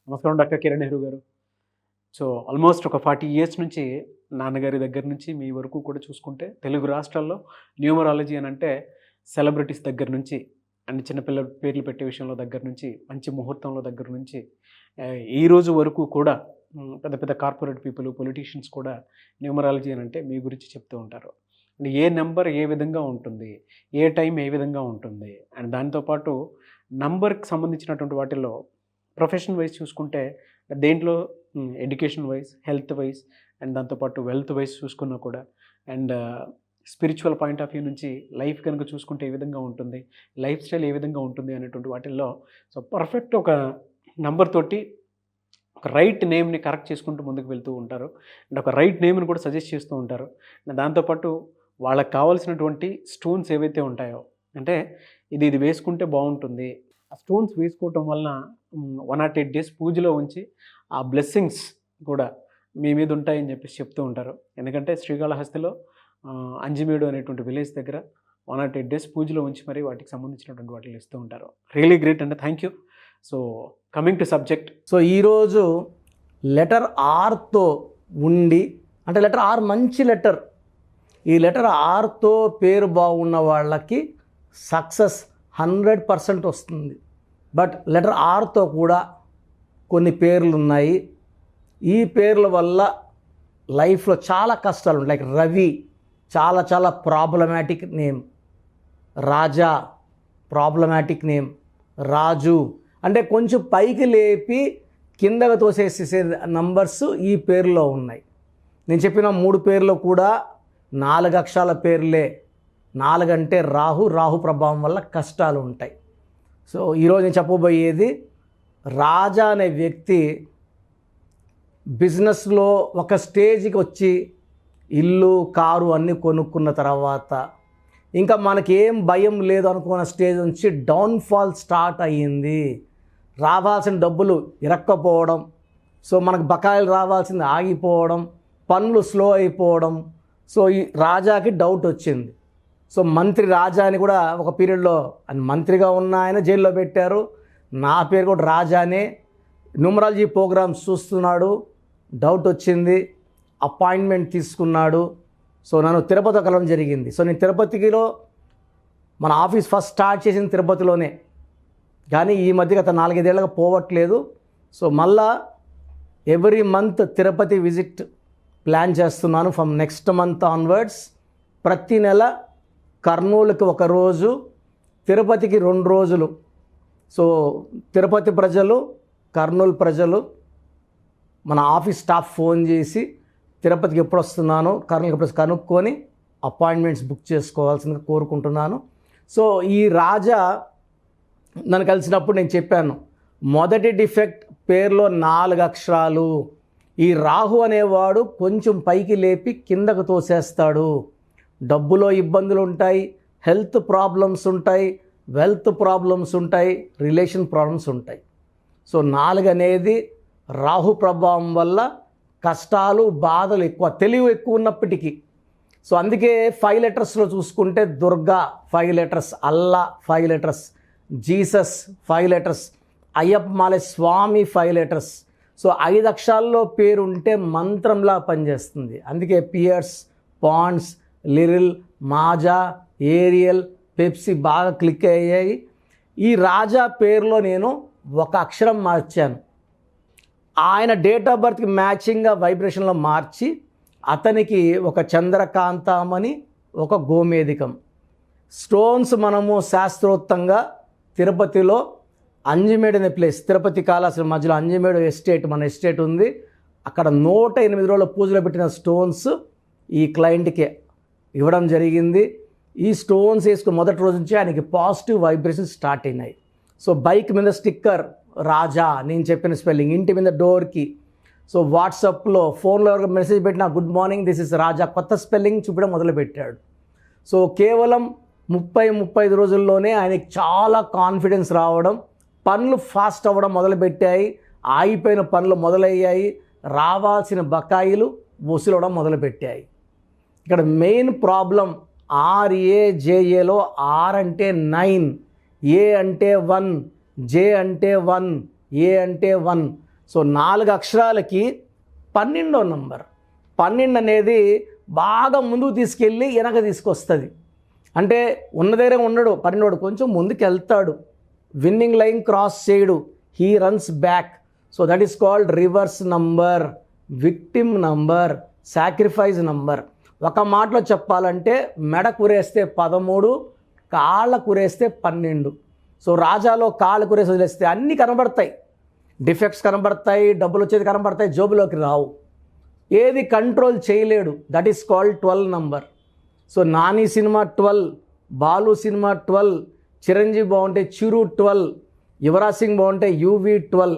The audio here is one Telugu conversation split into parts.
నమస్కారం డాక్టర్ కిరణ్ నెహ్రూ గారు. సో ఆల్మోస్ట్ ఒక 40 ఇయర్స్ నుంచి నాన్నగారి దగ్గర నుంచి మీ వరకు కూడా చూసుకుంటే తెలుగు రాష్ట్రాల్లో న్యూమరాలజీ అని అంటే సెలబ్రిటీస్ దగ్గర నుంచి అండ్ చిన్నపిల్లల పేర్లు పెట్టే విషయంలో దగ్గర నుంచి మంచి ముహూర్తంలో దగ్గర నుంచి ఈ రోజు వరకు కూడా పెద్ద పెద్ద కార్పొరేట్ పీపుల్ పొలిటీషియన్స్ కూడా న్యూమరాలజీ అని అంటే మీ గురించి చెప్తూ ఉంటారు. అండ్ ఏ నెంబర్ ఏ విధంగా ఉంటుంది, ఏ టైం ఏ విధంగా ఉంటుంది, అండ్ దాంతోపాటు నంబర్కి సంబంధించినటువంటి వాటిల్లో ప్రొఫెషన్ వైజ్ చూసుకుంటే దేంట్లో education wise, health wise and దాంతోపాటు వెల్త్ వైజ్ చూసుకున్నా కూడా and spiritual point of view నుంచి లైఫ్ కనుక చూసుకుంటే ఏ విధంగా ఉంటుంది, లైఫ్ స్టైల్ ఏ విధంగా ఉంటుంది అనేటువంటి వాటిల్లో సో పర్ఫెక్ట్ ఒక నంబర్ తోటి ఒక రైట్ నేమ్ని కరెక్ట్ చేసుకుంటూ ముందుకు వెళ్తూ ఉంటారు అండ్ ఒక రైట్ నేమ్ని కూడా సజెస్ట్ చేస్తూ ఉంటారు. దాంతోపాటు వాళ్ళకి కావాల్సినటువంటి స్టోన్స్ ఏవైతే ఉంటాయో అంటే ఇది వేసుకుంటే బాగుంటుంది, ఆ స్టోన్స్ వేసుకోవటం వలన 108 days పూజలో ఉంచి ఆ బ్లెస్సింగ్స్ కూడా మీ మీద ఉంటాయని చెప్పేసి చెప్తూ ఉంటారు. ఎందుకంటే శ్రీకాళహస్తిలో అంజిమేడు అనేటువంటి విలేజ్ దగ్గర 108 days పూజలో ఉంచి మరి వాటికి సంబంధించినటువంటి వాటిని ఇస్తూ ఉంటారు. రియలీ గ్రేట్ అండి, thank you. So coming to subject, so ఈరోజు లెటర్ ఆర్తో ఉండి, అంటే లెటర్ ఆర్ మంచి లెటర్, ఈ లెటర్ ఆర్తో పేరు బాగున్న వాళ్ళకి సక్సెస్ 100% వస్తుంది. బట్ లెటర్ ఆర్తో కూడా కొన్ని పేర్లు ఉన్నాయి. ఈ పేర్ల వల్ల లైఫ్లో చాలా కష్టాలు ఉంటాయి. లైక్ రవి చాలా ప్రాబ్లమాటిక్ నేమ్, రాజా ప్రాబ్లమాటిక్ నేమ్, రాజు అంటే కొంచెం పైకి లేపి కిందకు తోసేసే నంబర్స్ ఈ పేరులో ఉన్నాయి. నేను చెప్పిన 3 పేర్లు కూడా 4 అక్షరాల పేర్లే. 4 అంటే రాహు ప్రభావం వల్ల కష్టాలు ఉంటాయి. సో ఈరోజు నేను చెప్పబోయేది, రాజా అనే వ్యక్తి బిజినెస్లో ఒక స్టేజ్కి వచ్చి ఇల్లు కారు అన్నీ కొనుక్కున్న తర్వాత ఇంకా మనకేం భయం లేదు అనుకున్న స్టేజ్ నుంచి డౌన్ఫాల్ స్టార్ట్ అయ్యింది. రావాల్సిన డబ్బులు ఇరక్కపోవడం, సో మనకు బకాయిలు రావాల్సింది ఆగిపోవడం, పనులు స్లో అయిపోవడం. సో ఈ రాజాకి డౌట్ వచ్చింది. సో మంత్రి రాజా అని కూడా ఒక పీరియడ్లో మంత్రిగా ఉన్న ఆయన జైల్లో పెట్టారు. నా పేరు కూడా రాజానే. న్యూమరాలజీ ప్రోగ్రామ్స్ చూస్తున్నాడు, డౌట్ వచ్చింది, అపాయింట్మెంట్ తీసుకున్నాడు. సో నన్ను తిరుపతి కలవడం జరిగింది. సో నేను తిరుపతిలో మన ఆఫీస్ ఫస్ట్ స్టార్ట్ చేసింది తిరుపతిలోనే, కానీ ఈ మధ్య గత 4-5 ఏళ్ళగా పోవట్లేదు. సో మళ్ళా every month Tirupati visit plan చేస్తున్నాను. ఫ్రమ్ నెక్స్ట్ మంత్ ఆన్వర్డ్స్ ప్రతి నెల కర్నూలుకి 1 రోజు, తిరుపతికి 2 రోజులు. సో తిరుపతి ప్రజలు, కర్నూలు ప్రజలు మన ఆఫీస్ స్టాఫ్ ఫోన్ చేసి తిరుపతికి ఎప్పుడు వస్తున్నాను, కర్నూలుకి ఎప్పుడు కనుక్కొని అపాయింట్మెంట్స్ బుక్ చేసుకోవాల్సిందిగా కోరుకుంటున్నాను. సో ఈ రాజా నన్ను కలిసినప్పుడు నేను చెప్పాను, మొదటి డిఫెక్ట్ పేరులో 4 అక్షరాలు. ఈ రాహు అనేవాడు కొంచెం పైకి లేపి కిందకు తోసేస్తాడు. డబ్బులో ఇబ్బందులు ఉంటాయి, హెల్త్ ప్రాబ్లమ్స్ ఉంటాయి, వెల్త్ ప్రాబ్లమ్స్ ఉంటాయి, రిలేషన్ ప్రాబ్లమ్స్ ఉంటాయి. సో 4 అనేది రాహు ప్రభావం వల్ల కష్టాలు, బాధలు ఎక్కువ, తెలివి ఎక్కువ ఉన్నప్పటికీ. సో అందుకే 5 లెటర్స్లో చూసుకుంటే Durga 5 letters, Allah 5 letters, Jesus 5 letters, Ayyappa మాలే స్వామి 5 లెటర్స్. సో 5 అక్షరాల్లో పేరు ఉంటే మంత్రంలా పనిచేస్తుంది. అందుకే Pears, Pond's, Liril, Maaza, Ariel, Pepsi బాగా క్లిక్ అయ్యాయి. ఈ రాజా పేరులో నేను 1 అక్షరం మార్చాను. ఆయన డేట్ ఆఫ్ బర్త్కి మ్యాచింగ్గా వైబ్రేషన్లో మార్చి అతనికి ఒక చంద్రకాంతమని, ఒక గోమేధికం స్టోన్స్ మనము శాస్త్రోక్తంగా తిరుపతిలో అంజిమేడు అనే ప్లేస్, తిరుపతి కాళహస్తి మధ్యలో అంజిమేడు ఎస్టేట్, మన ఎస్టేట్ ఉంది. అక్కడ 108 రోజుల పూజలో పెట్టిన స్టోన్స్ ఈ క్లయింట్కి ఇవ్వడం జరిగింది. ఈ స్టోన్స్ వేసుకుని మొదటి రోజు నుంచి ఆయనకి పాజిటివ్ వైబ్రేషన్స్ స్టార్ట్ అయినాయి. సో బైక్ మీద స్టిక్కర్ రాజా, నేను చెప్పిన స్పెల్లింగ్, ఇంటి మీద డోర్కి. సో వాట్సాప్లో, ఫోన్లో ఎవరికి మెసేజ్ పెట్టినా గుడ్ మార్నింగ్ దిస్ ఇస్ రాజా, కొత్త స్పెల్లింగ్ చూపడం మొదలుపెట్టాడు. సో కేవలం 30-35 రోజుల్లోనే ఆయనకి చాలా కాన్ఫిడెన్స్ రావడం, పనులు ఫాస్ట్ అవ్వడం మొదలుపెట్టాయి, ఆగిపోయిన పనులు మొదలయ్యాయి, రావాల్సిన బకాయిలు వసూలవడం మొదలుపెట్టాయి. ఇక్కడ మెయిన్ ప్రాబ్లం RAJAలో ఆర్ అంటే 9, ఏ అంటే 1, జే అంటే 1, ఏ అంటే 1. So 4 అక్షరాలకి 12వ number. 12 అనేది బాగా ముందుకు తీసుకెళ్ళి వెనక తీసుకొస్తుంది. అంటే ఉన్న దగ్గర ఉండడు, 12 కొంచెం ముందుకు వెళ్తాడు, విన్నింగ్ లైన్ క్రాస్ చేయడు, he runs back. So that is called reverse number, victim number, sacrifice number. ఒక మాటలో చెప్పాలంటే మెడ కురేస్తే 13, కాళ్ళ కురేస్తే 12. సో రాజాలో కాళ్ళు కురేసి వదిలేస్తే అన్నీ కనబడతాయి, డిఫెక్ట్స్ కనబడతాయి, డబ్బులు వచ్చేది కనబడతాయి, జోబులోకి రావు, ఏది కంట్రోల్ చేయలేడు. That is called 12 number. So Nani cinema 12, Balu cinema 12, Chiranjeevi బాగుంటే చిరు 12, యువరాజ్ సింగ్ బాగుంటే యూవి 12,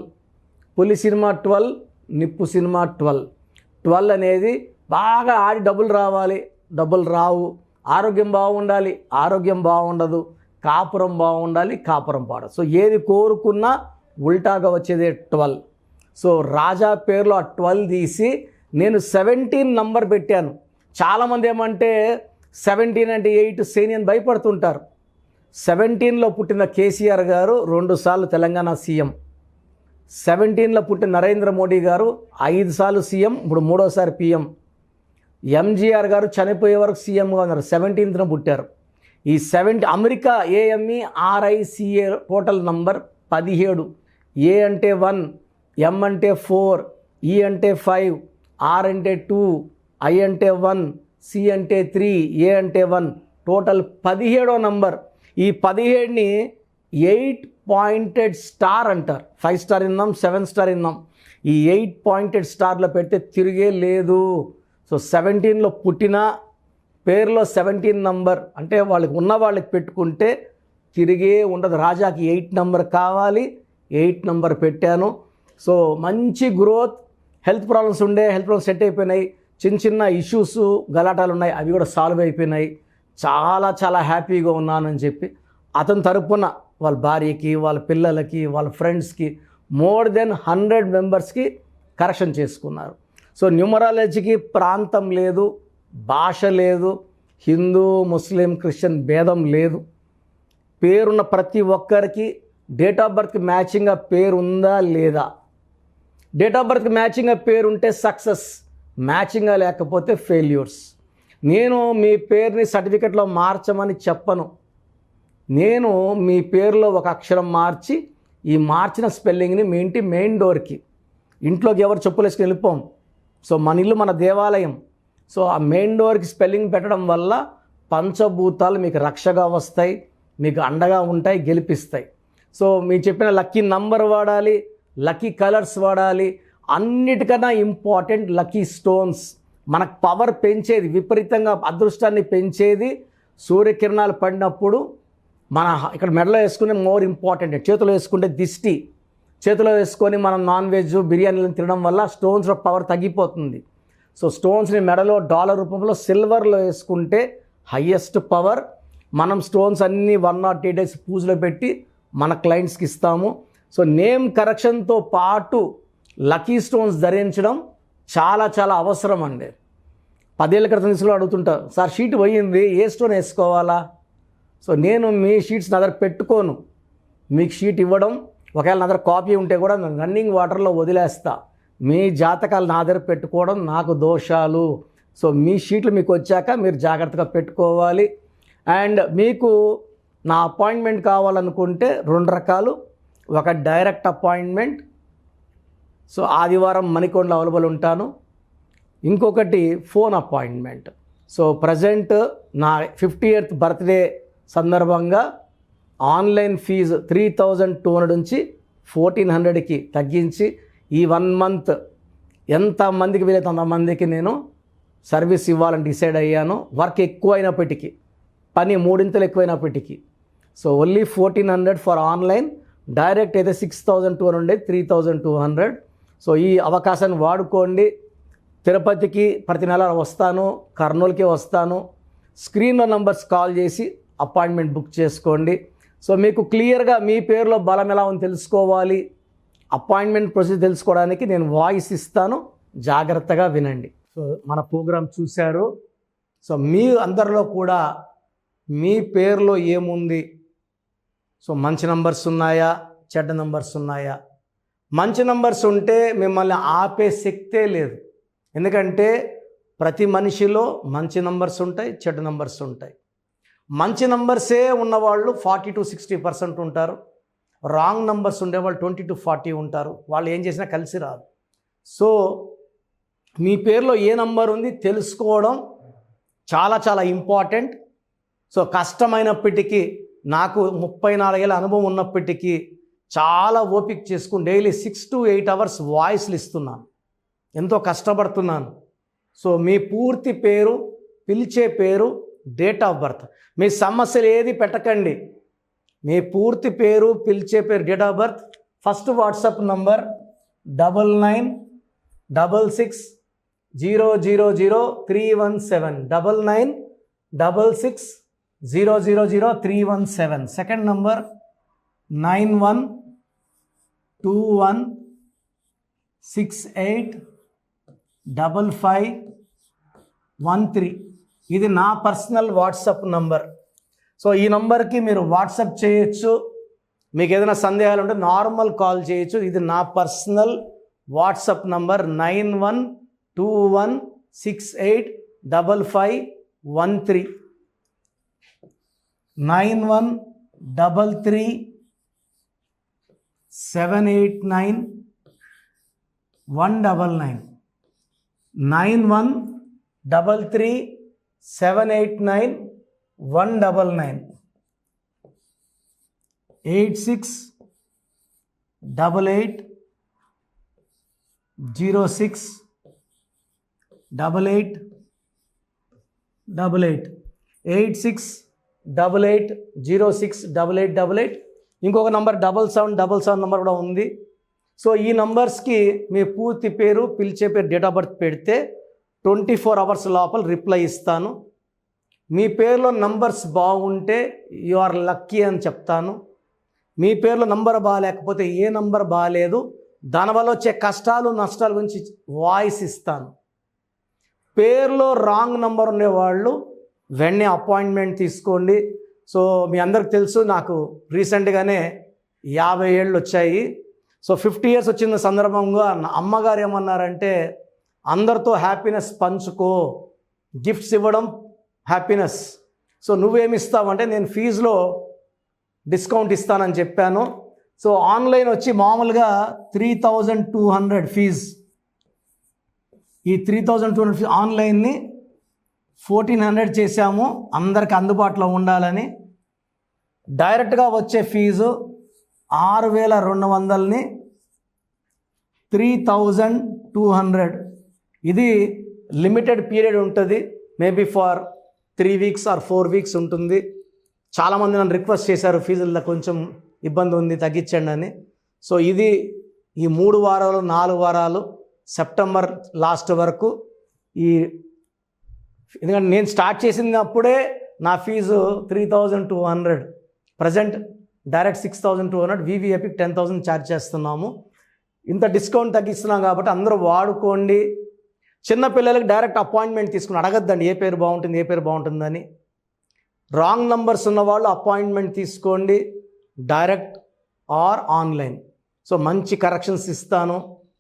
పులి సినిమా 12, నిప్పు సినిమా 12. 12 అనేది బాగా ఆడి డబ్బులు రావాలి, డబ్బులు రావు, ఆరోగ్యం బాగుండాలి, ఆరోగ్యం బాగుండదు, కాపురం బాగుండాలి, కాపురం పాడదు. సో ఏది కోరుకున్నా ఉల్టాగా వచ్చేదే 12. సో రాజా పేరులో ఆ 12 తీసి నేను 17 నంబర్ పెట్టాను. చాలామంది ఏమంటే 17 అంటే 8 సేని అని భయపడుతుంటారు. 17లో పుట్టిన కేసీఆర్ గారు 2 సార్లు తెలంగాణ సీఎం, 17లో పుట్టిన నరేంద్ర మోడీ గారు 5 సార్లు సీఎం, ఇప్పుడు 3వసారి పీఎం. ఎంజీఆర్ గారు చనిపోయే వరకు సీఎంగా ఉన్నారు, 17న పుట్టారు. ఈ 70 అమెరికా ఏఎంఈ ఆర్ఐసిఏ టోటల్ నంబర్ 17. ఏ అంటే 1, ఎం అంటే 4, ఈ అంటే 5, ఆర్ అంటే 2, ఐ అంటే 1, సి అంటే 3, ఏ అంటే 1, టోటల్ 17వ నంబర్. ఈ 17ని 8 పాయింటెడ్ స్టార్ అంటారు. 5 స్టార్ విన్నాం, 7 స్టార్ విన్నాం. ఈ 8 పాయింటెడ్ స్టార్లో పెడితే తిరిగే లేదు. సో 17లో పుట్టిన పేరులో 17 నంబర్ అంటే వాళ్ళకి ఉన్న వాళ్ళకి పెట్టుకుంటే తిరిగే ఉండదు. రాజాకి 8 నంబర్ కావాలి, 8 నంబర్ పెట్టాను. సో మంచి గ్రోత్, హెల్త్ ప్రాబ్లమ్స్ ఉండే, హెల్త్ ప్రాబ్లమ్స్ సెట్ అయిపోయినాయి, చిన్న చిన్న ఇష్యూస్ గలాటాలు ఉన్నాయి, అవి కూడా సాల్వ్ అయిపోయినాయి. చాలా చాలా హ్యాపీగా ఉన్నానని చెప్పి అతని తరపున వాళ్ళ భార్యకి, వాళ్ళ పిల్లలకి, వాళ్ళ ఫ్రెండ్స్కి మోర్ దెన్ 100 మెంబర్స్కి కరెక్షన్ చేసుకున్నారు. సో న్యూమరాలజీకి ప్రాంతం లేదు, భాష లేదు, హిందూ ముస్లిం క్రిస్టియన్ భేదం లేదు. పేరున్న ప్రతి ఒక్కరికి డేట్ ఆఫ్ బర్త్కి మ్యాచింగ్గా పేరు ఉందా లేదా? డేట్ ఆఫ్ బర్త్కి మ్యాచింగ్గా పేరు ఉంటే సక్సెస్, మ్యాచింగ్గా లేకపోతే ఫెయిల్యూర్స్. నేను మీ పేరుని సర్టిఫికెట్లో మార్చమని చెప్పను. నేను మీ పేరులో ఒక అక్షరం మార్చి ఈ మార్చిన స్పెల్లింగ్ని మీ ఇంటి మెయిన్ డోర్కి, ఇంట్లోకి ఎవరు చెప్పులు వేసుకుని వెళ్ళిపోం. సో మన ఇల్లు మన దేవాలయం. సో ఆ మెయిన్ డోర్కి స్పెల్లింగ్ పెట్టడం వల్ల పంచభూతాలు మీకు రక్షగా వస్తాయి, మీకు అండగా ఉంటాయి, గెలిపిస్తాయి. సో మీరు చెప్పిన లక్కీ నంబర్ వాడాలి, లక్కీ కలర్స్ వాడాలి. అన్నిటికన్నా ఇంపార్టెంట్ లక్కీ స్టోన్స్. మనకు పవర్ పెంచేది, విపరీతంగా అదృష్టాన్ని పెంచేది సూర్యకిరణాలు పడినప్పుడు మన ఇక్కడ మెడలో వేసుకునే మోర్ ఇంపార్టెంట్. చేతిలో వేసుకుంటే దిష్టి, చేతిలో వేసుకొని మనం నాన్ వెజ్ బిర్యానీలను తినడం వల్ల స్టోన్స్లో పవర్ తగ్గిపోతుంది. సో స్టోన్స్ని మెడలో డాలర్ రూపంలో సిల్వర్లో వేసుకుంటే హయ్యెస్ట్ పవర్. మనం స్టోన్స్ అన్నీ 108 days పూజలో పెట్టి మన క్లయింట్స్కి ఇస్తాము. సో నేమ్ కరెక్షన్తో పాటు లక్కీ స్టోన్స్ ధరించడం చాలా చాలా అవసరం అండి. 10 ఏళ్ళ క్రితం తీసుకుని అడుగుతుంటారు, సార్ షీట్ పోయింది, ఏ స్టోన్ వేసుకోవాలా? సో నేను మీ షీట్స్ నా దగ్గర పెట్టుకోను, మీకు షీట్ ఇవ్వడం, ఒకవేళ నా దగ్గర కాపీ ఉంటే కూడా రన్నింగ్ వాటర్లో వదిలేస్తా. మీ జాతకాలు నా దగ్గర పెట్టుకోవడం నాకు దోషాలు. సో మీ షీట్లు మీకు వచ్చాక మీరు జాగ్రత్తగా పెట్టుకోవాలి. అండ్ మీకు నా అపాయింట్మెంట్ కావాలనుకుంటే 2 రకాలు. ఒక డైరెక్ట్ అపాయింట్మెంట్, సో ఆదివారం మణికొండలో అవైలబుల్ ఉంటాను. ఇంకొకటి ఫోన్ అపాయింట్మెంట్. సో ప్రజెంట్ నా 50th బర్త్డే సందర్భంగా ఆన్లైన్ ఫీజు 3200 నుంచి 1400కి తగ్గించి ఈ 1 month ఎంతమందికి వీలైతే అంతమందికి నేను సర్వీస్ ఇవ్వాలని డిసైడ్ అయ్యాను. వర్క్ ఎక్కువైనప్పటికీ, పని 3 ఇంతలు ఎక్కువైనప్పటికీ. So only 1400 for online. Direct అయితే 6200, 3200. సో ఈ అవకాశాన్ని వాడుకోండి. తిరుపతికి ప్రతి నెల వస్తాను, కర్నూలుకి వస్తాను. స్క్రీన్లో నంబర్స్ కాల్ చేసి అపాయింట్మెంట్ బుక్ చేసుకోండి. సో మీకు క్లియర్గా మీ పేరులో బలం ఎలా ఉందో తెలుసుకోవాలి, అపాయింట్మెంట్ ప్రొసీజర్ తెలుసుకోవడానికి నేను వాయిస్ ఇస్తాను, జాగ్రత్తగా వినండి. సో మన ప్రోగ్రామ్ చూశారు. సో మీ అందరిలో కూడా మీ పేరులో ఏముంది, సో మంచి నంబర్స్ ఉన్నాయా, చెడ్డ నంబర్స్ ఉన్నాయా, మంచి నంబర్స్ ఉంటే మిమ్మల్ని ఆపే శక్తే లేదు. ఎందుకంటే ప్రతి మనిషిలో మంచి నంబర్స్ ఉంటాయి, చెడు నంబర్స్ ఉంటాయి. మంచి నంబర్సే ఉన్నవాళ్ళు 40-60% ఉంటారు. రాంగ్ నంబర్స్ ఉండేవాళ్ళు 20-40 ఉంటారు. వాళ్ళు ఏం చేసినా కలిసి రాదు. సో మీ పేరులో ఏ నంబర్ ఉంది తెలుసుకోవడం చాలా చాలా ఇంపార్టెంట్. సో కష్టమైనప్పటికీ, నాకు 34 ఏళ్ళ అనుభవం ఉన్నప్పటికీ చాలా ఓపిక చేసుకుని డైలీ 6 to 8 అవర్స్ వాయిస్లు ఇస్తున్నాను. ఎంతో కష్టపడుతున్నాను. సో మీ పూర్తి పేరు, పిలిచే పేరు, డేట్ ఆఫ్ బర్త్, మీ సమస్యలు ఏది పెట్టకండి. మీ పూర్తి పేరు, పిలిచే పేరు, date of birth, first WhatsApp number 9966000317 9966000317. Second number 9121685513. ఇది నా పర్సనల్ వాట్సాప్ నంబర్. సో ఈ నంబర్కి మీరు వాట్సాప్ చేయొచ్చు. మీకు ఏదైనా సందేహాలు ఉంటే నార్మల్ కాల్ చేయొచ్చు. ఇది నా పర్సనల్ వాట్సాప్ నంబర్ 9121685513 9133789199 9133789199 8688068888 8688068888. ఇంకొక నంబర్ 7777 నంబర్ కూడా ఉంది. సో ఈ నంబర్స్కి మీ పూర్తి పేరు, పిలిచే పేరు, డేట్ ఆఫ్ బర్త్ పెడితే 24 అవర్స్ లోపల రిప్లై ఇస్తాను. మీ పేరులో నంబర్స్ బాగుంటే యు ఆర్ లక్కీ అని చెప్తాను. మీ పేరులో నంబర్ బాగాలేకపోతే ఏ నంబర్ బాగాలేదు, దానివల్ల వచ్చే కష్టాలు నష్టాల గురించి వాయిస్ ఇస్తాను. పేరులో రాంగ్ నంబర్ ఉండేవాళ్ళు వెంటనే అపాయింట్మెంట్ తీసుకోండి. సో మీ అందరికి తెలుసు, నాకు రీసెంట్గానే 50 ఏళ్ళు వచ్చాయి. సో 50 ఇయర్స్ వచ్చిన సందర్భంగా నా అమ్మగారు ఏమన్నారంటే, అందరితో హ్యాపీనెస్ పంచుకో, గిఫ్ట్స్ ఇవ్వడం హ్యాపీనెస్. సో నువ్వేమి ఇస్తావంటే, నేను ఫీజులో డిస్కౌంట్ ఇస్తానని చెప్పాను. సో ఆన్లైన్ వచ్చి మామూలుగా 3200 ఫీజు. ఈ 3200 ఫీజు ఆన్లైన్ని 1400 చేశాము, అందరికి అందుబాటులో ఉండాలని. డైరెక్ట్గా వచ్చే ఫీజు 6200ని 3200. ఇది లిమిటెడ్ పీరియడ్ ఉంటుంది, maybe for 3 weeks or 4 weeks ఉంటుంది. చాలామంది నన్ను రిక్వెస్ట్ చేశారు, ఫీజుల్లో కొంచెం ఇబ్బంది ఉంది తగ్గించండి అని. సో ఇది ఈ 3 వారాలు 4 వారాలు సెప్టెంబర్ లాస్ట్ వరకు. ఎందుకంటే నేను స్టార్ట్ చేసినప్పుడే నా fee 3200, present direct 6200, VVIP 10,000 charge చేస్తున్నాము. ఇంత డిస్కౌంట్ తగ్గిస్తున్నాం కాబట్టి అందరూ వాడుకోండి. చిన్నపిల్లలకి డైరెక్ట్ అపాయింట్మెంట్ తీసుకుని అడగద్దండి ఏ పేరు బాగుంటుంది, ఏ పేరు బాగుంటుందని. రాంగ్ నంబర్స్ ఉన్నవాళ్ళు అపాయింట్మెంట్ తీసుకోండి, డైరెక్ట్ ఆర్ ఆన్లైన్. సో మంచి కరెక్షన్స్ ఇస్తాను,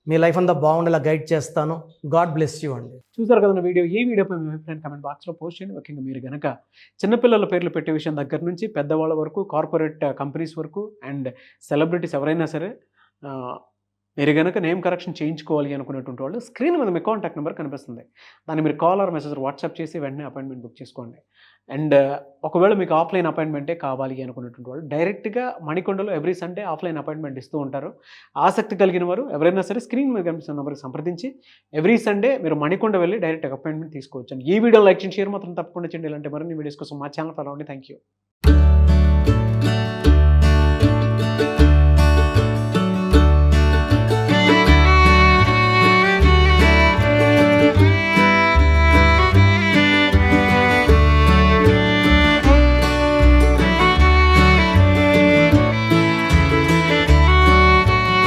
మీ లైఫ్ అంతా బాగుండేలా గైడ్ చేస్తాను. గాడ్ బ్లెస్ యూ అండి. చూసారు కదా వీడియో. ఈ వీడియోపై మీ అభిప్రాయం కామెంట్ బాక్స్లో పోస్ట్ చేయండి. ముఖ్యంగా మీరు కనుక చిన్నపిల్లల పేర్లు పెట్టే విషయం దగ్గర నుంచి పెద్దవాళ్ళ వరకు, కార్పొరేట్ కంపెనీస్ వరకు అండ్ సెలబ్రిటీస్ ఎవరైనా సరే మీరు కనుక నేమ్ కరెక్షన్ చేయించుకోవాలి అనుకునేటువంటి వాళ్ళు స్క్రీన్ మీద మీ కాంటాక్ట్ నెంబర్ కనిపిస్తుంది. దాన్ని మీరు కాల్ ఆర్ మెసేజ్ వాట్సాప్ చేసి వెంటనే అపాయింట్మెంట్ బుక్ చేసుకోండి. అండ్ ఒకవేళ మీకు ఆఫ్లైన్ అపాయింట్మెంటే కావాలి అనుకునేటువంటి వాళ్ళు డైరెక్ట్గా మణికొండలో ఎవ్రీ సండే ఆఫ్లైన్ అపాయింట్మెంట్ ఇస్తూ ఉంటారు. ఆసక్తి కలిగిన వారు ఎవరైనా సరే స్క్రీన్ మీద కనిపిస్తున్న నెంబర్కి సంప్రదించి ఎవ్రీ సండే మీరు మణికొండ వెళ్ళి డైరెక్ట్ అపాయింట్మెంట్ తీసుకోవచ్చు. ఈ వీడియో లైక్ చేయండి, షేర్ మాత్రం తప్పకుండా చేయండి. ఇలాంటి మరిన్ని వీడియోస్ కోసం మా ఛానల్ ఫాలో అవ్వండి. Thank you.